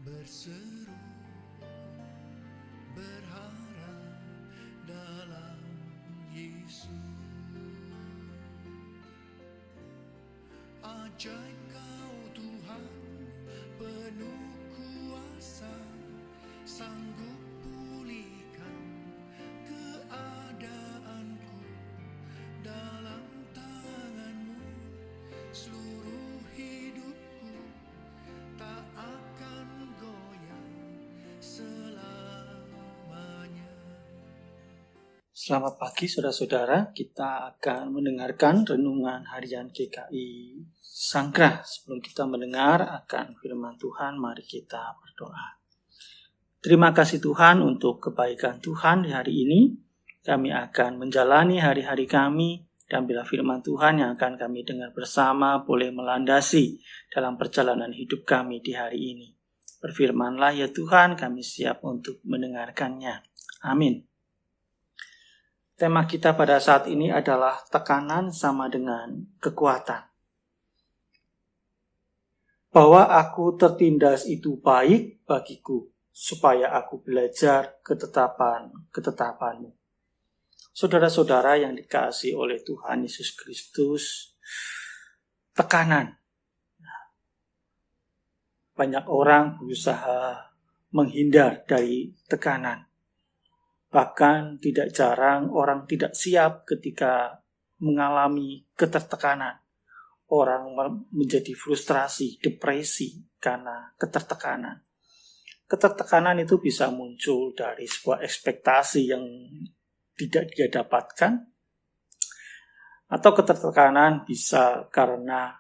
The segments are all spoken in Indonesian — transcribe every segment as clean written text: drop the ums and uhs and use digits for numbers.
berseru, berharap dalam Yesus. Ajaib Kau Tuhan, penuh kuasa, sanggup pulihkan keadaanku. Dalam tangan-Mu seluruh hidupku tak akan goyah selamanya. Selamat pagi saudara-saudara, kita akan mendengarkan renungan harian GKI Sangkrah. Sebelum kita mendengar akan firman Tuhan, mari kita berdoa. Terima kasih Tuhan untuk kebaikan Tuhan di hari ini. Kami akan menjalani hari-hari kami, dan bila firman Tuhan yang akan kami dengar bersama boleh melandasi dalam perjalanan hidup kami di hari ini. Berfirmanlah ya Tuhan, kami siap untuk mendengarkannya. Amin. Tema kita pada saat ini adalah tekanan sama dengan kekuatan. Bahwa aku tertindas itu baik bagiku, supaya aku belajar ketetapan-Mu. Saudara-saudara yang dikasihi oleh Tuhan Yesus Kristus, tekanan. Banyak orang berusaha menghindar dari tekanan. Bahkan tidak jarang orang tidak siap ketika mengalami ketertekanan. Orang menjadi frustrasi, depresi karena ketertekanan. Ketertekanan itu bisa muncul dari sebuah ekspektasi yang tidak dia dapatkan. Atau ketertekanan bisa karena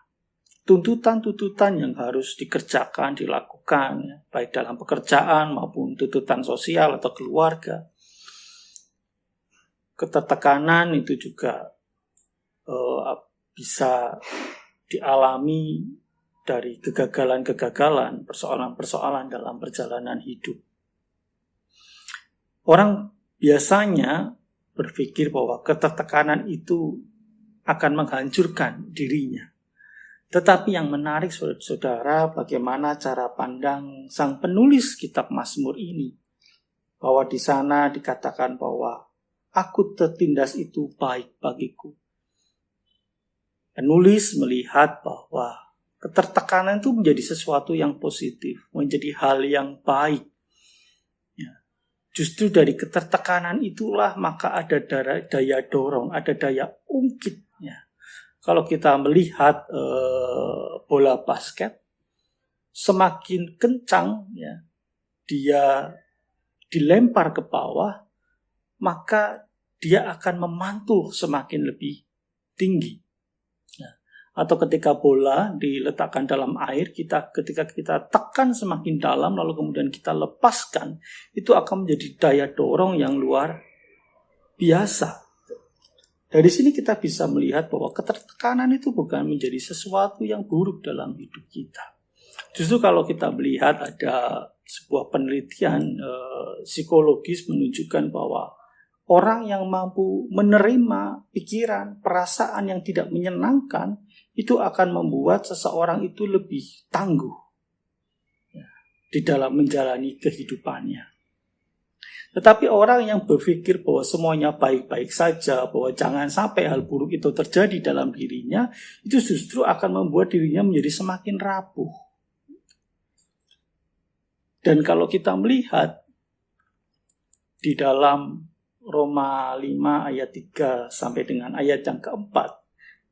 tuntutan-tuntutan yang harus dikerjakan, dilakukan, baik dalam pekerjaan maupun tuntutan sosial atau keluarga. Ketertekanan itu juga bisa dialami dari kegagalan-kegagalan, persoalan-persoalan dalam perjalanan hidup. Orang biasanya berpikir bahwa ketertekanan itu akan menghancurkan dirinya. Tetapi yang menarik saudara, bagaimana cara pandang sang penulis kitab Mazmur ini. Bahwa di sana dikatakan bahwa aku tertindas itu baik bagiku. Penulis melihat bahwa ketertekanan itu menjadi sesuatu yang positif, menjadi hal yang baik. Ya. Justru dari ketertekanan itulah maka ada daya dorong, ada daya ungkit. Ya. Kalau kita melihat bola basket, semakin kencang ya, dia dilempar ke bawah, maka dia akan memantul semakin lebih tinggi. Ya. Atau ketika bola diletakkan dalam air, ketika kita tekan semakin dalam, lalu kemudian kita lepaskan, itu akan menjadi daya dorong yang luar biasa. Dari sini kita bisa melihat bahwa ketertekanan itu bukan menjadi sesuatu yang buruk dalam hidup kita. Justru kalau kita melihat ada sebuah penelitian psikologis menunjukkan bahwa orang yang mampu menerima pikiran, perasaan yang tidak menyenangkan, itu akan membuat seseorang itu lebih tangguh ya, di dalam menjalani kehidupannya. Tetapi orang yang berpikir bahwa semuanya baik-baik saja, bahwa jangan sampai hal buruk itu terjadi dalam dirinya, itu justru akan membuat dirinya menjadi semakin rapuh. Dan kalau kita melihat di dalam Roma 5 ayat 3 sampai dengan ayat yang keempat,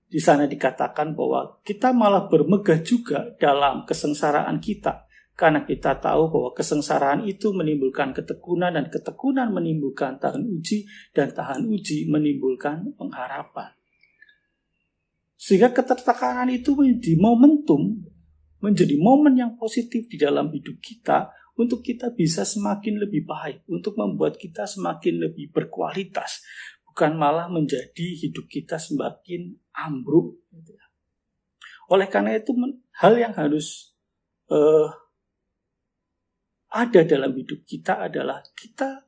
di sana dikatakan bahwa kita malah bermegah juga dalam kesengsaraan kita, karena kita tahu bahwa kesengsaraan itu menimbulkan ketekunan, dan ketekunan menimbulkan tahan uji, dan tahan uji menimbulkan pengharapan. Sehingga ketertekanan itu menjadi momentum, menjadi momen yang positif di dalam hidup kita, untuk kita bisa semakin lebih baik, untuk membuat kita semakin lebih berkualitas, bukan malah menjadi hidup kita semakin ambruk. Oleh karena itu, hal yang harus ada dalam hidup kita adalah kita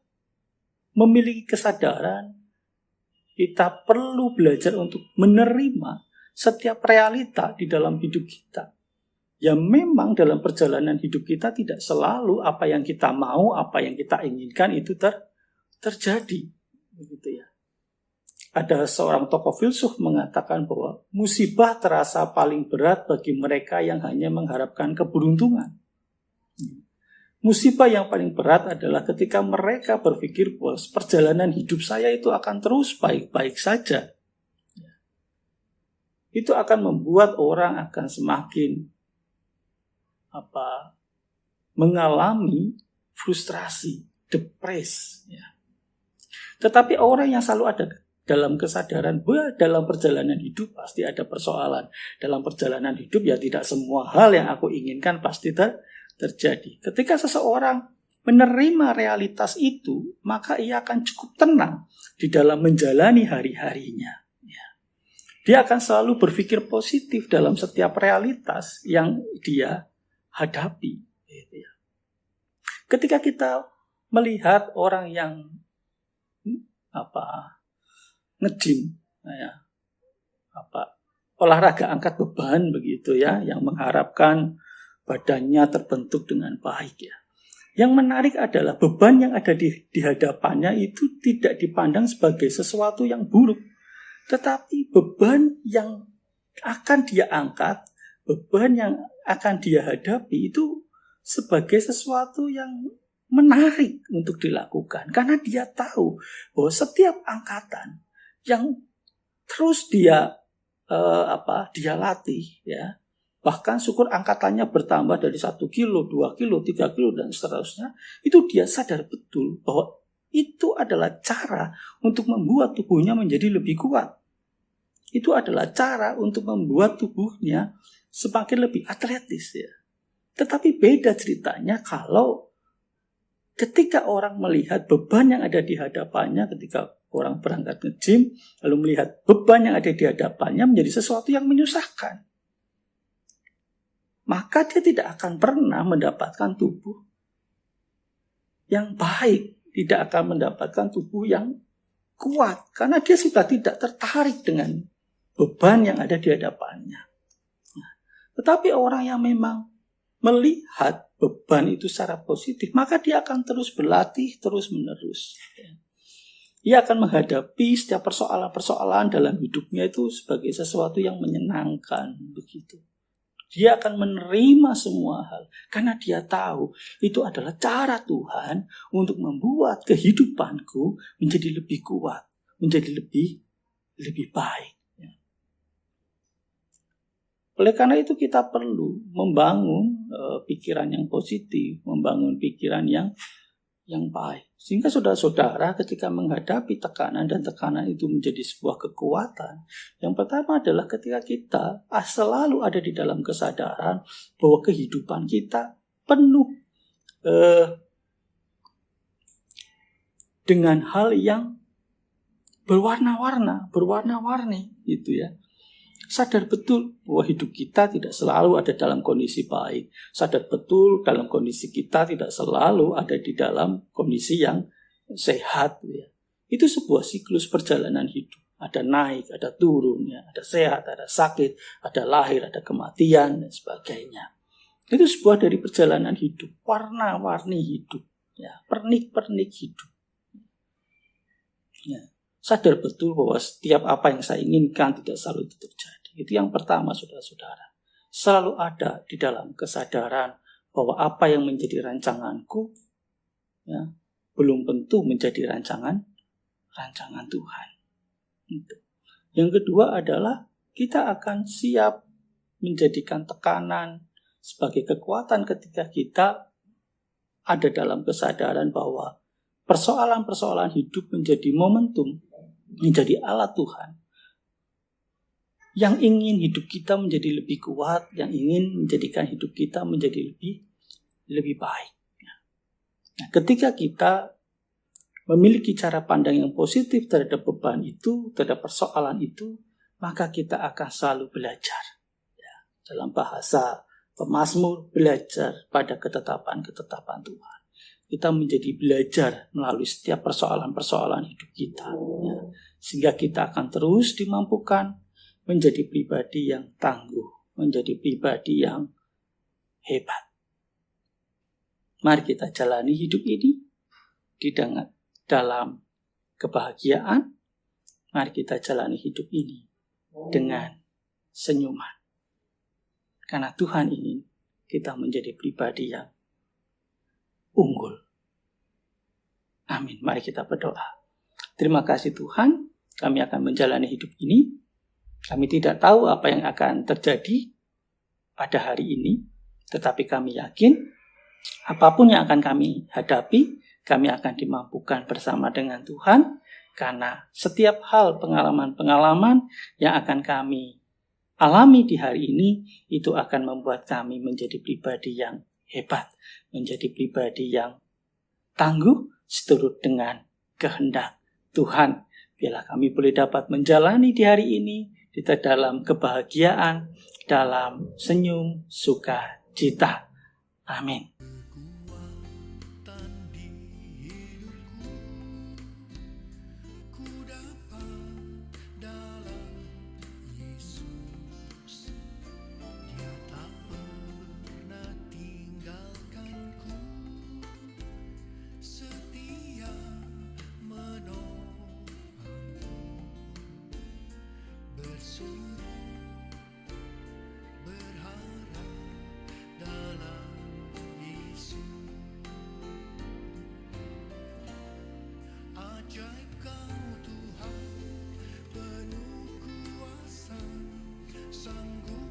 memiliki kesadaran, kita perlu belajar untuk menerima setiap realita di dalam hidup kita Ya memang dalam perjalanan hidup kita tidak selalu apa yang kita mau, apa yang kita inginkan itu terjadi. Begitu ya. Ada seorang tokoh filsuf mengatakan bahwa musibah terasa paling berat bagi mereka yang hanya mengharapkan keberuntungan. Musibah yang paling berat adalah ketika mereka berpikir bahwa perjalanan hidup saya itu akan terus baik-baik saja. Itu akan membuat orang akan semakin mengalami frustrasi, depres. Ya. Tetapi orang yang selalu ada dalam kesadaran bahwa dalam perjalanan hidup pasti ada persoalan. Dalam perjalanan hidup ya tidak semua hal yang aku inginkan pasti terjadi. Ketika seseorang menerima realitas itu, maka ia akan cukup tenang di dalam menjalani hari-harinya. Ya. Dia akan selalu berpikir positif dalam setiap realitas yang dia hadapi. Ketika kita melihat orang yang nge-gym, olahraga angkat beban begitu ya, yang mengharapkan badannya terbentuk dengan baik ya. Yang menarik adalah beban yang ada di hadapannya itu tidak dipandang sebagai sesuatu yang buruk, tetapi beban yang akan dia angkat, beban yang akan dia hadapi itu sebagai sesuatu yang menarik untuk dilakukan. Karena dia tahu bahwa setiap angkatan yang terus dia latih, ya, bahkan syukur angkatannya bertambah dari 1 kilo, 2 kilo, 3 kilo, dan seterusnya, itu dia sadar betul bahwa itu adalah cara untuk membuat tubuhnya menjadi lebih kuat. Itu adalah cara untuk membuat tubuhnya semakin lebih atletis ya. Tetapi beda ceritanya kalau ketika orang melihat beban yang ada di hadapannya, ketika orang berangkat nge-gym, lalu melihat beban yang ada di hadapannya menjadi sesuatu yang menyusahkan, maka dia tidak akan pernah mendapatkan tubuh yang baik, tidak akan mendapatkan tubuh yang kuat, karena dia sudah tidak tertarik dengan beban yang ada di hadapannya. Tetapi orang yang memang melihat beban itu secara positif, maka dia akan terus berlatih, terus menerus. Dia akan menghadapi setiap persoalan-persoalan dalam hidupnya itu sebagai sesuatu yang menyenangkan, begitu. Dia akan menerima semua hal, karena dia tahu itu adalah cara Tuhan untuk membuat kehidupanku menjadi lebih kuat, menjadi lebih baik. Oleh karena itu kita perlu membangun pikiran yang positif, membangun pikiran yang baik. Sehingga saudara-saudara ketika menghadapi tekanan dan tekanan itu menjadi sebuah kekuatan. Yang pertama adalah ketika kita selalu ada di dalam kesadaran bahwa kehidupan kita penuh dengan hal yang berwarna-warni gitu ya. Sadar betul bahwa hidup kita tidak selalu ada dalam kondisi baik. Sadar betul dalam kondisi kita tidak selalu ada di dalam kondisi yang sehat. Ya. Itu sebuah siklus perjalanan hidup. Ada naik, ada turun, ya. Ada sehat, ada sakit, ada lahir, ada kematian, dan sebagainya. Itu sebuah dari perjalanan hidup. Warna-warni hidup. Ya. Pernik-pernik hidup. Ya. Sadar betul bahwa setiap apa yang saya inginkan tidak selalu itu terjadi. Itu yang pertama, saudara-saudara. Selalu ada di dalam kesadaran bahwa apa yang menjadi rancanganku ya, belum tentu menjadi rancangan Tuhan. Itu. Yang kedua adalah kita akan siap menjadikan tekanan sebagai kekuatan ketika kita ada dalam kesadaran bahwa persoalan-persoalan hidup menjadi momentum, menjadi alat Tuhan yang ingin hidup kita menjadi lebih kuat, yang ingin menjadikan hidup kita menjadi lebih baik. Nah, ketika kita memiliki cara pandang yang positif terhadap beban itu, terhadap persoalan itu, maka kita akan selalu belajar. Ya, dalam bahasa pemazmur, belajar pada ketetapan-ketetapan Tuhan. Kita menjadi belajar melalui setiap persoalan-persoalan hidup kita. Ya. Sehingga kita akan terus dimampukan menjadi pribadi yang tangguh, menjadi pribadi yang hebat. Mari kita jalani hidup ini dalam kebahagiaan. Mari kita jalani hidup ini dengan senyuman. Karena Tuhan ingin kita menjadi pribadi yang unggul. Amin. Mari kita berdoa. Terima kasih Tuhan, kami akan menjalani hidup ini. Kami tidak tahu apa yang akan terjadi pada hari ini, tetapi kami yakin apapun yang akan kami hadapi, kami akan dimampukan bersama dengan Tuhan, karena setiap hal pengalaman-pengalaman yang akan kami alami di hari ini, itu akan membuat kami menjadi pribadi yang hebat, menjadi pribadi yang tangguh, seturut dengan kehendak Tuhan. Biarlah kami boleh dapat menjalani di hari ini, kita dalam kebahagiaan, dalam senyum, sukacita. Amin. Kekuatan di hidupku ku dapat dalam Yesus. Dia tak pernah tinggalkanku, setia menolongku, bersuruh berharap dalam Yesus. Ajaib Kau Tuhan, penuh kuasa, sanggup